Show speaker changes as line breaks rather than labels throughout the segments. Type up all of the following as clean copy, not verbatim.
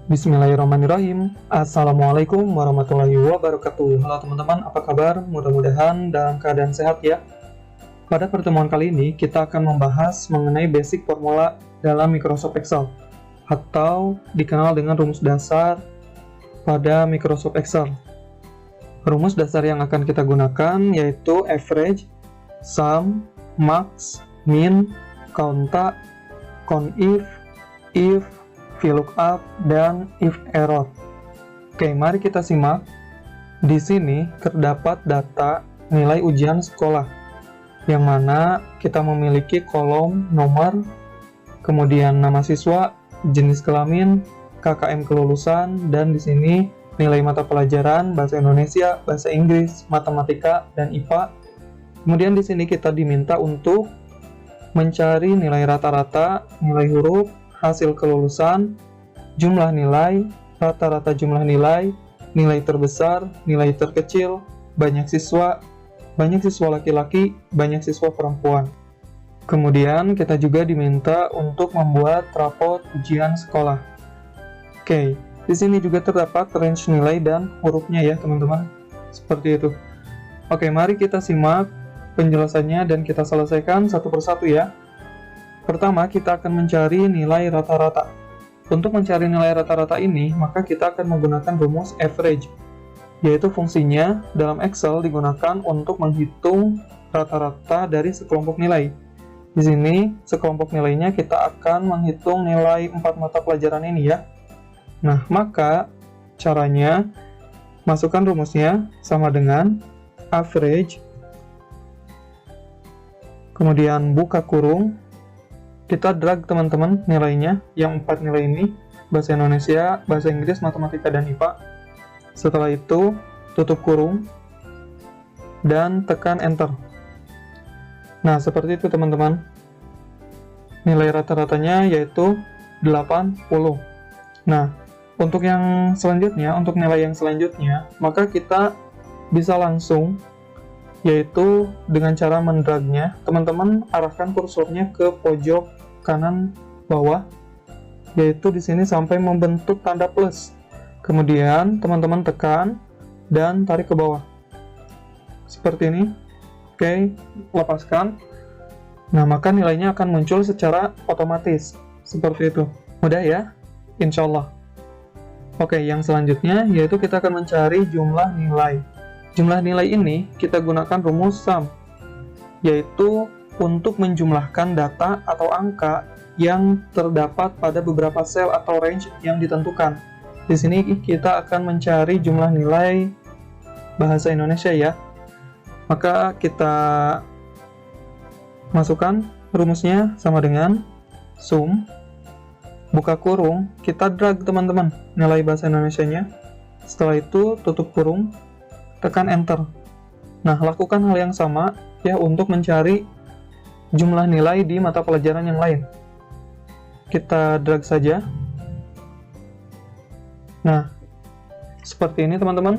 Bismillahirrahmanirrahim. Assalamualaikum warahmatullahi wabarakatuh. Halo teman-teman, apa kabar? Mudah-mudahan dalam keadaan sehat ya. Pada pertemuan kali ini, kita akan membahas mengenai basic formula dalam Microsoft Excel, atau dikenal dengan rumus dasar pada Microsoft Excel. Rumus dasar yang akan kita gunakan yaitu average, sum, max, min, count, conif, if, VLOOKUP, dan if error. Oke, mari kita simak. Di sini terdapat data nilai ujian sekolah, yang mana kita memiliki kolom nomor, kemudian nama siswa, jenis kelamin, KKM kelulusan, dan di sini nilai mata pelajaran bahasa Indonesia, bahasa Inggris, matematika, dan IPA. Kemudian di sini kita diminta untuk mencari nilai rata-rata, nilai huruf, hasil kelulusan, jumlah nilai, rata-rata jumlah nilai, nilai terbesar, nilai terkecil, banyak siswa laki-laki, banyak siswa perempuan. Kemudian kita juga diminta untuk membuat rapot ujian sekolah. Oke, di sini juga terdapat range nilai dan hurufnya ya teman-teman. Seperti itu. Oke, mari kita simak penjelasannya dan kita selesaikan satu persatu ya. Pertama, kita akan mencari nilai rata-rata. Untuk mencari nilai rata-rata ini, maka kita akan menggunakan rumus average, yaitu fungsinya dalam Excel digunakan untuk menghitung rata-rata dari sekelompok nilai. Di sini, sekelompok nilainya kita akan menghitung nilai 4 mata pelajaran ini ya. Nah, maka caranya, masukkan rumusnya sama dengan average, kemudian buka kurung, kita drag teman-teman nilainya, yang 4 nilai ini, bahasa Indonesia, bahasa Inggris, matematika, dan IPA. Setelah itu, tutup kurung, dan tekan enter. Nah, seperti itu teman-teman. Nilai rata-ratanya yaitu 80. Nah, untuk yang selanjutnya, untuk nilai yang selanjutnya, maka kita bisa langsung, yaitu dengan cara mendragnya, teman-teman arahkan kursornya ke pojok kanan bawah, yaitu di sini sampai membentuk tanda plus. Kemudian teman-teman tekan dan tarik ke bawah. Seperti ini. Oke, lepaskan. Nah, maka nilainya akan muncul secara otomatis. Seperti itu. Mudah ya? Insya Allah. Oke, yang selanjutnya yaitu kita akan mencari jumlah nilai. Jumlah nilai ini kita gunakan rumus sum, yaitu untuk menjumlahkan data atau angka yang terdapat pada beberapa sel atau range yang ditentukan. Di sini kita akan mencari jumlah nilai bahasa Indonesia ya. Maka kita masukkan rumusnya sama dengan sum, buka kurung, kita drag teman-teman nilai bahasa Indonesianya. Setelah itu tutup kurung, tekan enter. Nah, lakukan hal yang sama ya untuk mencari jumlah nilai di mata pelajaran yang lain. Kita drag saja. Nah, seperti ini teman-teman.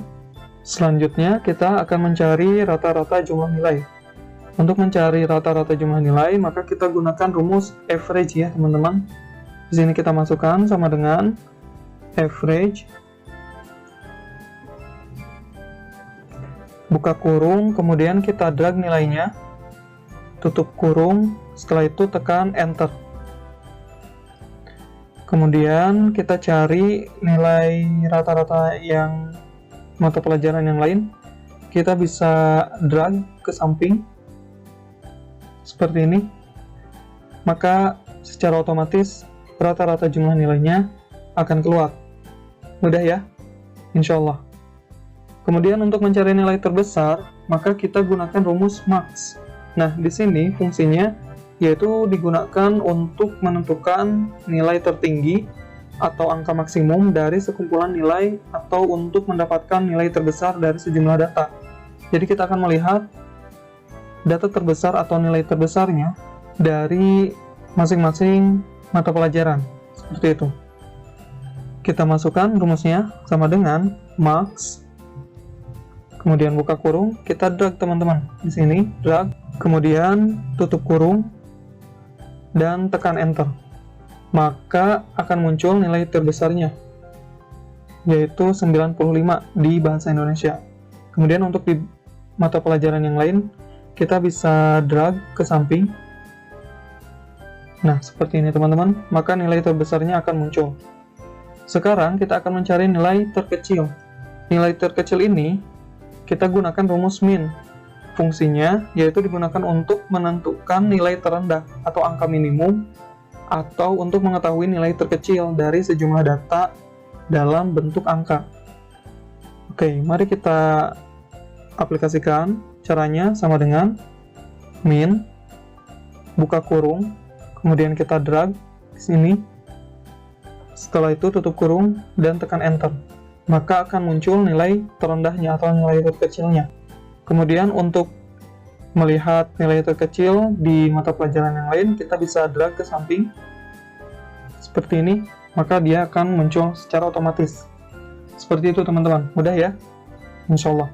Selanjutnya kita akan mencari rata-rata jumlah nilai. Untuk mencari rata-rata jumlah nilai, maka kita gunakan rumus average ya teman-teman. Di sini kita masukkan sama dengan average, buka kurung, kemudian kita drag nilainya, tutup kurung, setelah itu tekan enter. Kemudian kita cari nilai rata-rata yang mata pelajaran yang lain. Kita bisa drag ke samping seperti ini. Maka secara otomatis rata-rata jumlah nilainya akan keluar. Mudah ya? Insya Allah. Kemudian untuk mencari nilai terbesar, maka kita gunakan rumus max. Nah, di sini fungsinya yaitu digunakan untuk menentukan nilai tertinggi atau angka maksimum dari sekumpulan nilai atau untuk mendapatkan nilai terbesar dari sejumlah data. Jadi kita akan melihat data terbesar atau nilai terbesarnya dari masing-masing mata pelajaran. Seperti itu. Kita masukkan rumusnya sama dengan max, kemudian buka kurung, kita drag teman-teman. Di sini drag, kemudian tutup kurung, dan tekan enter. Maka akan muncul nilai terbesarnya. yaitu 95 di bahasa Indonesia. Kemudian untuk di mata pelajaran yang lain, kita bisa drag ke samping. Nah, seperti ini teman-teman, maka nilai terbesarnya akan muncul. Sekarang kita akan mencari nilai terkecil. Nilai terkecil ini kita gunakan rumus min. Fungsinya yaitu digunakan untuk menentukan nilai terendah atau angka minimum, atau untuk mengetahui nilai terkecil dari sejumlah data dalam bentuk angka. Oke, mari kita aplikasikan. Caranya sama dengan min, buka kurung, kemudian kita drag ke sini. Setelah itu tutup kurung dan tekan enter. Maka akan muncul nilai terendahnya atau nilai terkecilnya. Kemudian untuk melihat nilai terkecil di mata pelajaran yang lain, kita bisa drag ke samping seperti ini, maka dia akan muncul secara otomatis. Seperti itu teman-teman, mudah ya? Insya Allah.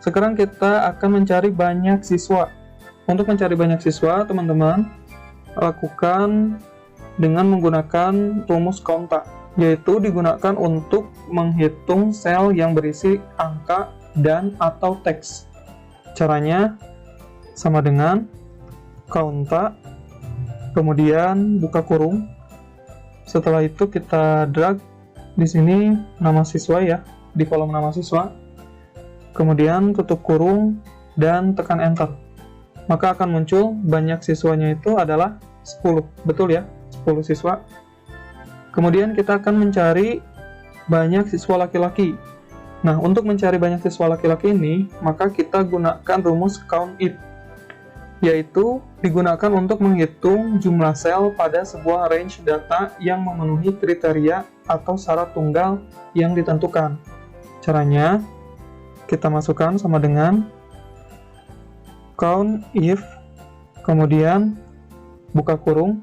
Sekarang kita akan mencari banyak siswa. Untuk mencari banyak siswa, teman-teman lakukan dengan menggunakan rumus konta, yaitu digunakan untuk menghitung sel yang berisi angka dan atau teks. Caranya sama dengan konta, kemudian buka kurung. Setelah itu kita drag di sini nama siswa ya, di kolom nama siswa. Kemudian tutup kurung dan tekan enter. Maka akan muncul banyak siswanya itu adalah 10. Betul ya? 10 siswa. Kemudian kita akan mencari banyak siswa laki-laki. Nah, untuk mencari banyak siswa laki-laki ini, maka kita gunakan rumus COUNTIF, yaitu digunakan untuk menghitung jumlah sel pada sebuah range data yang memenuhi kriteria atau syarat tunggal yang ditentukan. Caranya, kita masukkan sama dengan COUNTIF, kemudian buka kurung,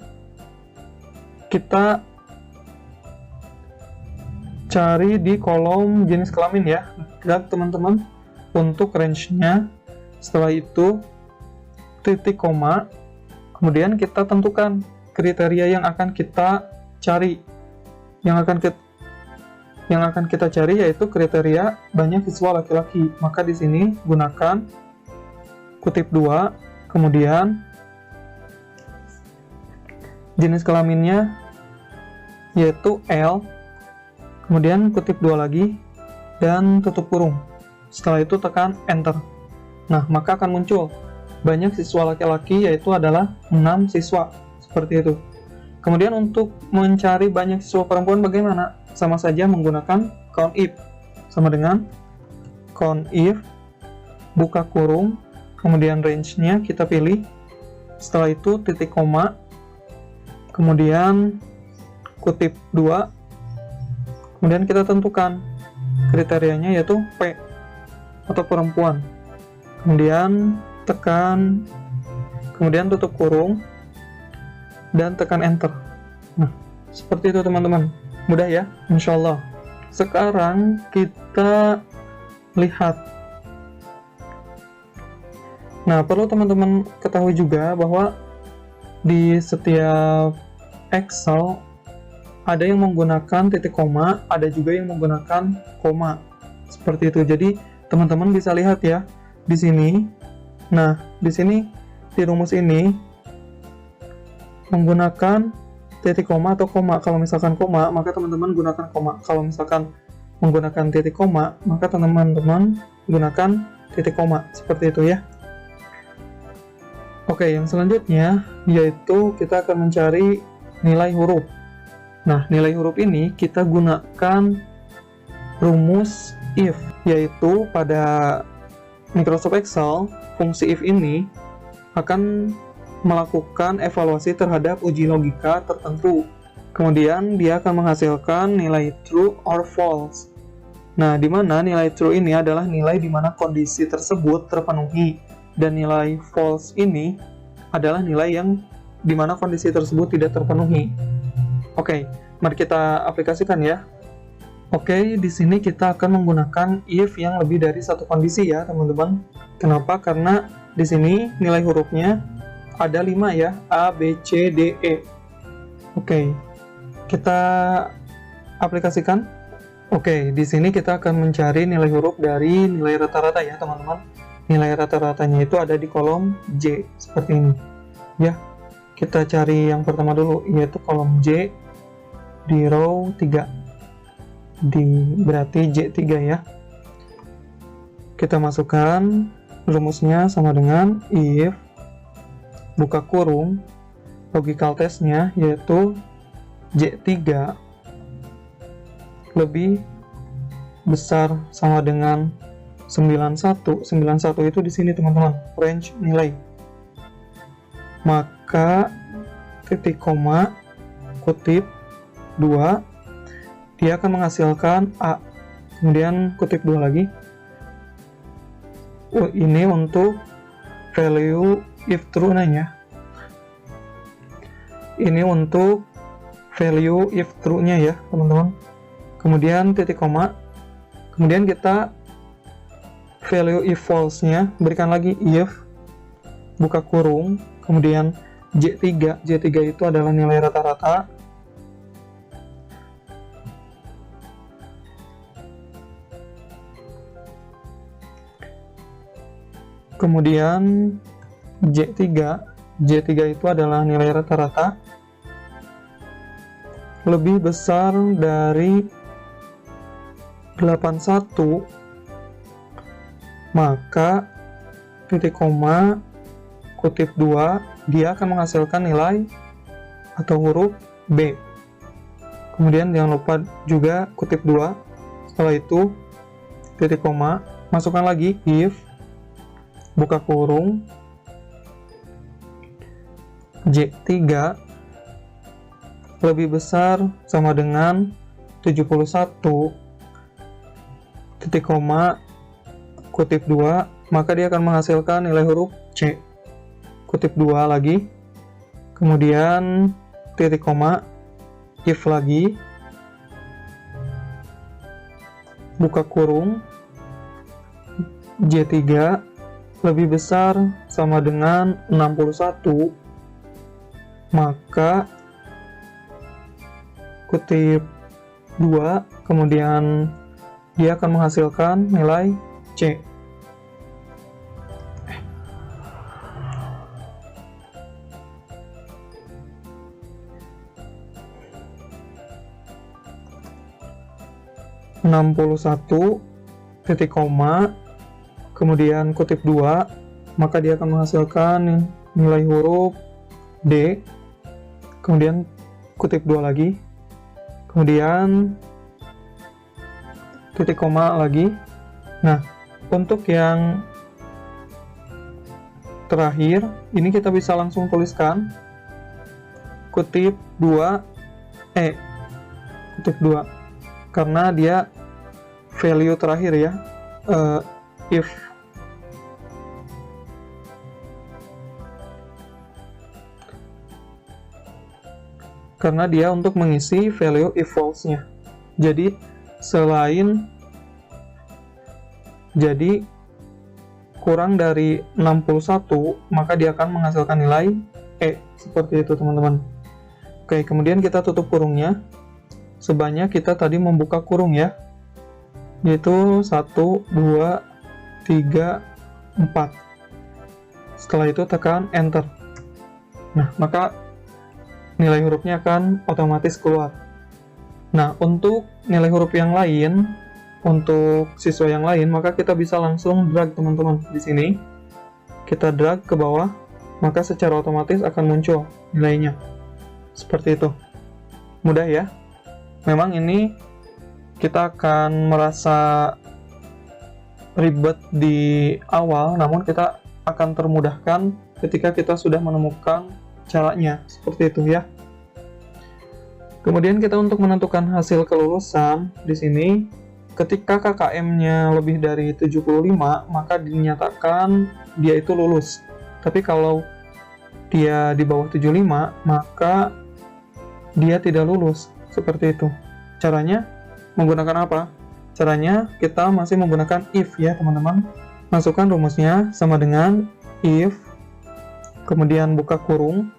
kita cari di kolom jenis kelamin ya, drag teman-teman untuk range-nya. Setelah itu titik koma, kemudian kita tentukan kriteria yang akan kita cari. Yang akan kita cari yaitu kriteria banyak siswa laki-laki. Maka di sini gunakan kutip 2, kemudian jenis kelaminnya yaitu L, kemudian kutip 2 lagi dan tutup kurung. Setelah itu tekan enter. Nah, maka akan muncul banyak siswa laki-laki yaitu adalah 6 siswa, seperti itu. Kemudian untuk mencari banyak siswa perempuan bagaimana? Sama saja menggunakan COUNTIF, sama dengan COUNTIF, buka kurung, kemudian range-nya kita pilih. Setelah itu titik koma, kemudian kutip 2, kemudian kita tentukan kriterianya yaitu P atau perempuan. Kemudian tekan, kemudian tutup kurung dan tekan enter. Nah, seperti itu teman-teman. Mudah ya, insya Allah. Sekarang kita lihat. Nah, perlu teman-teman ketahui juga bahwa di setiap Excel ada yang menggunakan titik koma, ada juga yang menggunakan koma. Seperti itu. Jadi, teman-teman bisa lihat ya di sini. Nah, di sini di rumus ini menggunakan titik koma atau koma. Kalau misalkan koma, maka teman-teman gunakan koma. Kalau misalkan menggunakan titik koma, maka teman-teman gunakan titik koma. Seperti itu ya. Oke, yang selanjutnya yaitu kita akan mencari nilai huruf. Nah, nilai huruf ini kita gunakan rumus if, yaitu pada Microsoft Excel, fungsi if ini akan melakukan evaluasi terhadap uji logika tertentu. Kemudian dia akan menghasilkan nilai true or false. Nah, di mana nilai true ini adalah nilai di mana kondisi tersebut terpenuhi, dan nilai false ini adalah nilai yang di mana kondisi tersebut tidak terpenuhi. Oke, mari kita aplikasikan ya. Oke, di sini kita akan menggunakan if yang lebih dari satu kondisi ya, teman-teman. Kenapa? Karena di sini nilai hurufnya ada 5 ya, A, B, C, D, E. Oke, kita aplikasikan. Oke, di sini kita akan mencari nilai huruf dari nilai rata-rata ya teman-teman. Nilai rata-ratanya itu ada di kolom J, seperti ini. Ya, kita cari yang pertama dulu, yaitu kolom J di row 3. Berarti J3 ya. Kita masukkan rumusnya sama dengan if, buka kurung, logical testnya yaitu J3 lebih besar sama dengan 91. 91 itu di sini teman-teman, range nilai. Maka titik koma, kutip 2, dia akan menghasilkan A. Kemudian kutip 2 lagi. Ini untuk value if true-nya ya. Ini untuk value if true-nya ya teman-teman. Kemudian titik koma. Kemudian kita value if false-nya berikan lagi if, buka kurung, kemudian J3. J3 itu adalah nilai rata-rata. Kemudian J3 itu adalah nilai rata-rata lebih besar dari 81, maka titik koma, kutip 2, dia akan menghasilkan nilai atau huruf B. Kemudian jangan lupa juga kutip 2. Setelah itu titik koma, masukkan lagi if, buka kurung, J3 lebih besar sama dengan 71, titik koma, kutip 2, maka dia akan menghasilkan nilai huruf C. Kutip 2 lagi, kemudian titik koma, if lagi, buka kurung, J3 lebih besar sama dengan 61, maka kutip 2, kemudian dia akan menghasilkan nilai C. (61) titik koma, kemudian kutip 2, maka dia akan menghasilkan nilai huruf D, kemudian kutip 2 lagi, kemudian titik koma lagi. Nah, untuk yang terakhir, ini kita bisa langsung tuliskan kutip 2, kutip 2, karena dia value terakhir ya, if. Karena dia untuk mengisi value if false-nya. Jadi kurang dari 61, maka dia akan menghasilkan nilai E. Seperti itu teman-teman. Oke, kemudian kita tutup kurungnya. Sebanyak kita tadi membuka kurung ya, yaitu 1, 2, 3, 4. Setelah itu tekan enter. Nah, maka nilai hurufnya akan otomatis keluar. Nah, untuk nilai huruf yang lain, untuk siswa yang lain, maka kita bisa langsung drag teman-teman. Di sini kita drag ke bawah, maka secara otomatis akan muncul nilainya. Seperti itu. Mudah ya? Memang ini kita akan merasa ribet di awal, namun kita akan termudahkan ketika kita sudah menemukan caranya, seperti itu ya. Kemudian kita untuk menentukan hasil kelulusan di sini, ketika KKM-nya lebih dari 75, maka dinyatakan dia itu lulus. Tapi kalau dia di bawah 75, maka dia tidak lulus. Seperti itu. Caranya menggunakan apa? Caranya kita masih menggunakan if ya teman-teman. Masukkan rumusnya sama dengan if, kemudian buka kurung,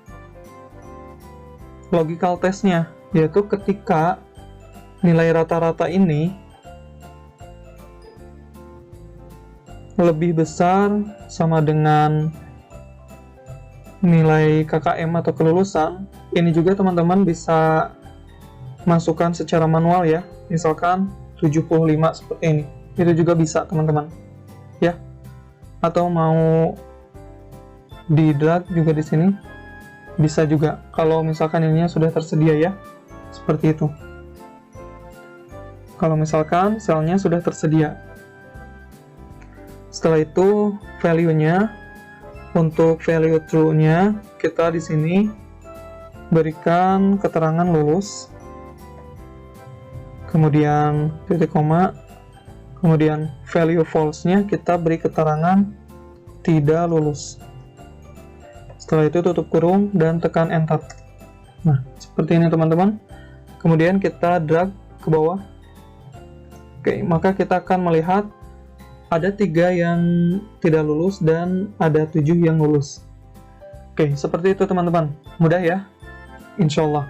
logical testnya, yaitu ketika nilai rata-rata ini lebih besar sama dengan nilai KKM atau kelulusan, ini juga teman-teman bisa masukkan secara manual ya, misalkan 75 seperti ini, itu juga bisa teman-teman ya, atau mau di drag juga di sini bisa juga kalau misalkan ininya sudah tersedia ya, seperti itu. Kalau misalkan selnya sudah tersedia, setelah itu value-nya, untuk value true-nya kita di sini berikan keterangan lulus, kemudian titik koma, kemudian value false-nya kita beri keterangan tidak lulus. Setelah itu tutup kurung dan tekan enter. Nah, seperti ini teman-teman. Kemudian kita drag ke bawah. Oke, maka kita akan melihat ada 3 yang tidak lulus dan ada 7 yang lulus. Oke, seperti itu teman-teman. Mudah ya? Insya Allah.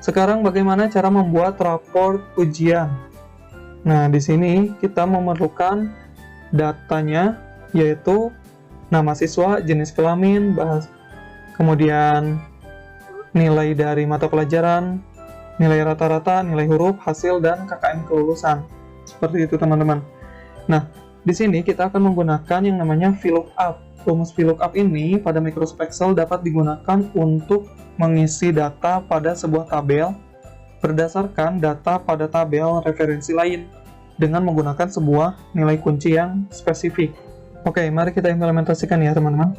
Sekarang bagaimana cara membuat raport ujian? Nah, di sini kita memerlukan datanya, yaitu nama siswa, jenis kelamin, kemudian nilai dari mata pelajaran, nilai rata-rata, nilai huruf, hasil, dan KKM kelulusan. Seperti itu teman-teman. Nah, di sini kita akan menggunakan yang namanya VLOOKUP. Rumus VLOOKUP ini pada Microsoft Excel dapat digunakan untuk mengisi data pada sebuah tabel berdasarkan data pada tabel referensi lain dengan menggunakan sebuah nilai kunci yang spesifik. Oke, mari kita implementasikan ya teman-teman.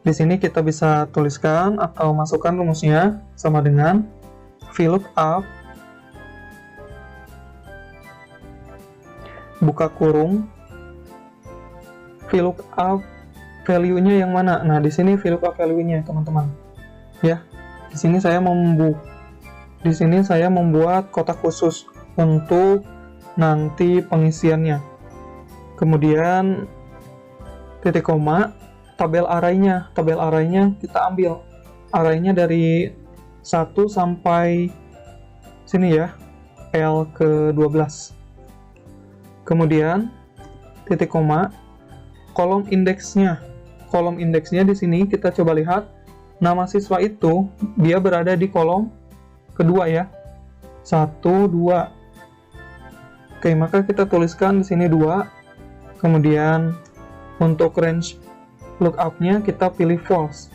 Di sini kita bisa tuliskan atau masukkan rumusnya sama dengan VLOOKUP buka kurung VLOOKUP value-nya yang mana? Nah, di sini VLOOKUP value-nya teman-teman. Ya, di sini saya membuat kotak khusus untuk nanti pengisiannya. Kemudian titik koma, tabel array-nya kita ambil array-nya dari 1 sampai sini ya, L ke 12. Kemudian titik koma, kolom indeksnya di sini kita coba lihat nama siswa itu dia berada di kolom kedua ya, 1, 2. Oke, maka kita tuliskan di sini 2. Kemudian untuk range lookup-nya kita pilih false.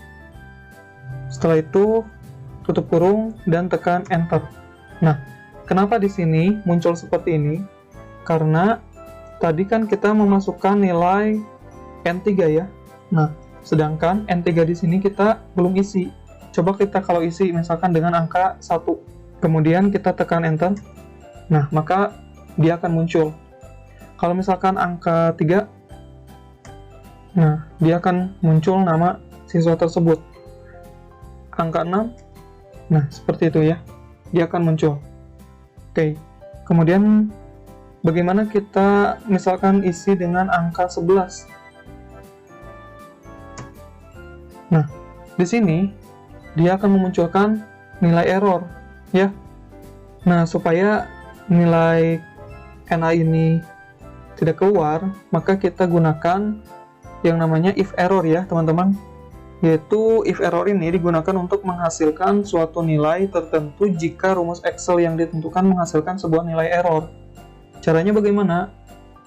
Setelah itu tutup kurung dan tekan enter. Nah, kenapa di sini muncul seperti ini? Karena tadi kan kita memasukkan nilai N3 ya. Nah, sedangkan N3 di sini kita belum isi. Coba kita kalau isi misalkan dengan angka 1. Kemudian kita tekan enter. Nah, maka dia akan muncul. Kalau misalkan angka 3, nah, dia akan muncul nama siswa tersebut. Angka 6, nah, seperti itu ya. Dia akan muncul. Oke. Kemudian bagaimana kita misalkan isi dengan angka 11? Nah, di sini dia akan memunculkan nilai error, ya. Nah, supaya nilai NA ini tidak keluar, maka kita gunakan yang namanya if error ya, teman-teman. Yaitu if error ini digunakan untuk menghasilkan suatu nilai tertentu jika rumus Excel yang ditentukan menghasilkan sebuah nilai error. Caranya bagaimana?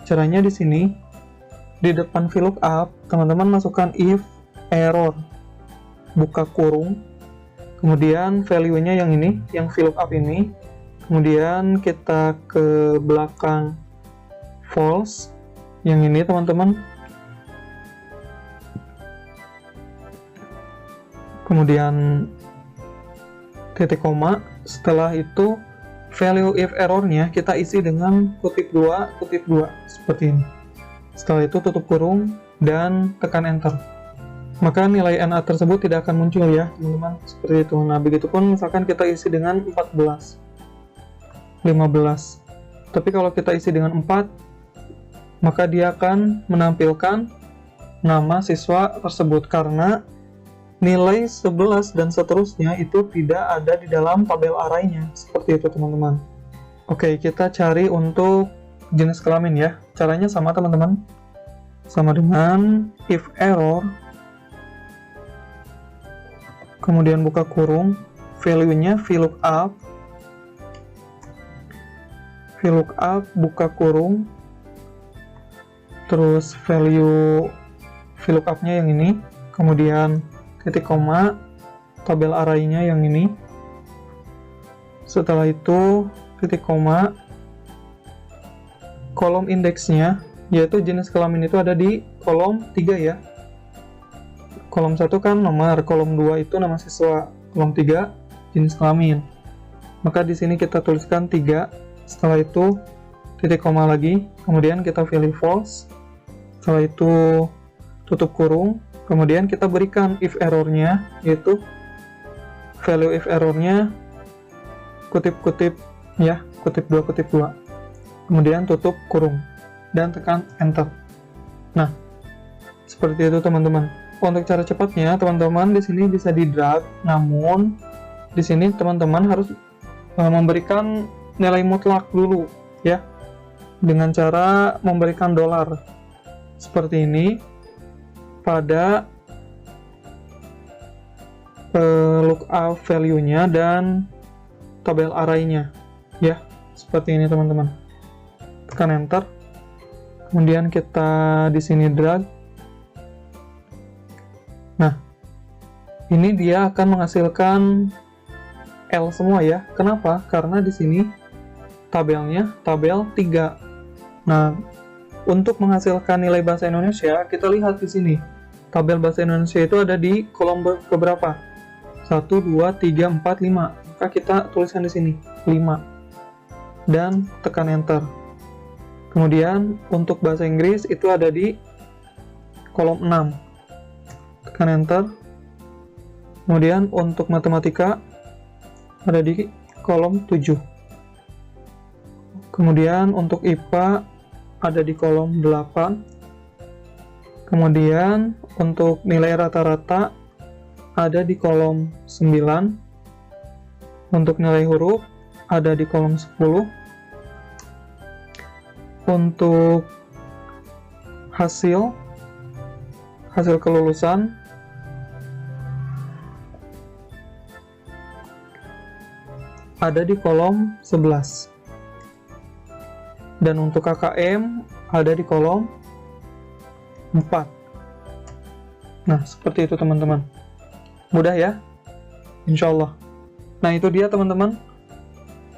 Caranya di sini, di depan VLOOKUP, teman-teman masukkan if error buka kurung, kemudian value-nya yang ini, yang VLOOKUP ini, kemudian kita ke belakang false, yang ini teman-teman, kemudian titik koma, setelah itu value if error-nya kita isi dengan kutip 2, seperti ini. Setelah itu tutup kurung dan tekan enter. Maka nilai NA tersebut tidak akan muncul ya, teman-teman. Seperti itu. Nah, begitupun misalkan kita isi dengan 14, 15. Tapi kalau kita isi dengan 4, maka dia akan menampilkan nama siswa tersebut karena nilai 11 dan seterusnya itu tidak ada di dalam tabel array-nya. Seperti itu, teman-teman. Oke, kita cari untuk jenis kelamin ya. Caranya sama teman-teman. Sama dengan if error, kemudian buka kurung, value-nya VLOOKUP, buka kurung, terus value VLOOKUP-nya yang ini, kemudian titik koma, tabel array-nya yang ini. Setelah itu titik koma, kolom indeksnya, yaitu jenis kelamin itu ada di kolom 3 ya. Kolom 1 kan nomor, kolom 2 itu nama siswa, kolom 3 jenis kelamin. Maka di sini kita tuliskan 3, setelah itu titik koma lagi, kemudian kita pilih false. Setelah itu tutup kurung, kemudian kita berikan if error-nya, yaitu value if error-nya kutip-kutip ya, kutip 2 kutip 2. Kemudian tutup kurung dan tekan enter. Nah, seperti itu teman-teman. Untuk cara cepatnya, teman-teman di sini bisa di drag, namun di sini teman-teman harus memberikan nilai mutlak dulu ya, dengan cara memberikan $. Seperti ini pada lookup value-nya dan tabel array-nya ya, seperti ini teman-teman. Tekan enter. Kemudian kita di sini drag. Nah, ini dia akan menghasilkan L semua ya. Kenapa? Karena di sini tabelnya tabel 3. Nah, untuk menghasilkan nilai bahasa Indonesia, kita lihat di sini. Tabel bahasa Indonesia itu ada di kolom keberapa? 1, 2, 3, 4, 5. Maka kita tuliskan di sini 5. Dan tekan enter. Kemudian untuk bahasa Inggris itu ada di kolom 6. Tekan enter. Kemudian untuk matematika ada di kolom 7. Kemudian untuk IPA ada di kolom 8. Kemudian untuk nilai rata-rata ada di kolom 9. Untuk nilai huruf ada di kolom 10. Untuk hasil kelulusan ada di kolom 11. Dan untuk KKM ada di kolom 4. Nah, seperti itu teman-teman. Mudah ya? Insya Allah. Nah, itu dia teman-teman,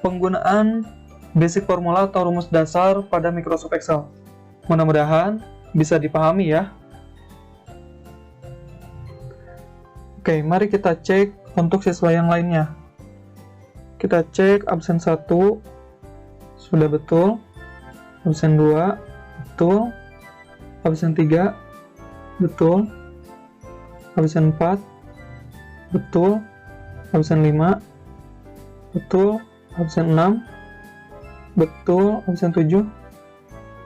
penggunaan basic formula atau rumus dasar pada Microsoft Excel. Mudah-mudahan bisa dipahami ya. Oke, mari kita cek untuk siswa yang lainnya. Kita cek absen 1 sudah betul, absen 2 betul, absen 3 betul, absen 4 betul, absen 5 betul, absen 6 betul, absen 7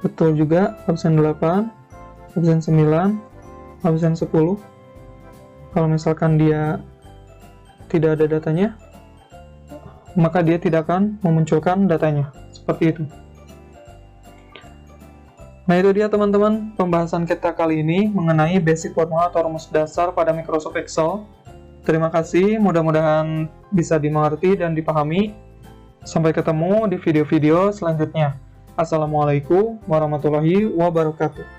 betul juga, absen 8, absen 9, absen 10. Kalau misalkan dia tidak ada datanya, maka dia tidak akan memunculkan datanya. Seperti itu. Nah, itu dia teman-teman pembahasan kita kali ini mengenai basic formula atau rumus dasar pada Microsoft Excel. Terima kasih, mudah-mudahan bisa dimengerti dan dipahami. Sampai ketemu di video-video selanjutnya. Assalamualaikum warahmatullahi wabarakatuh.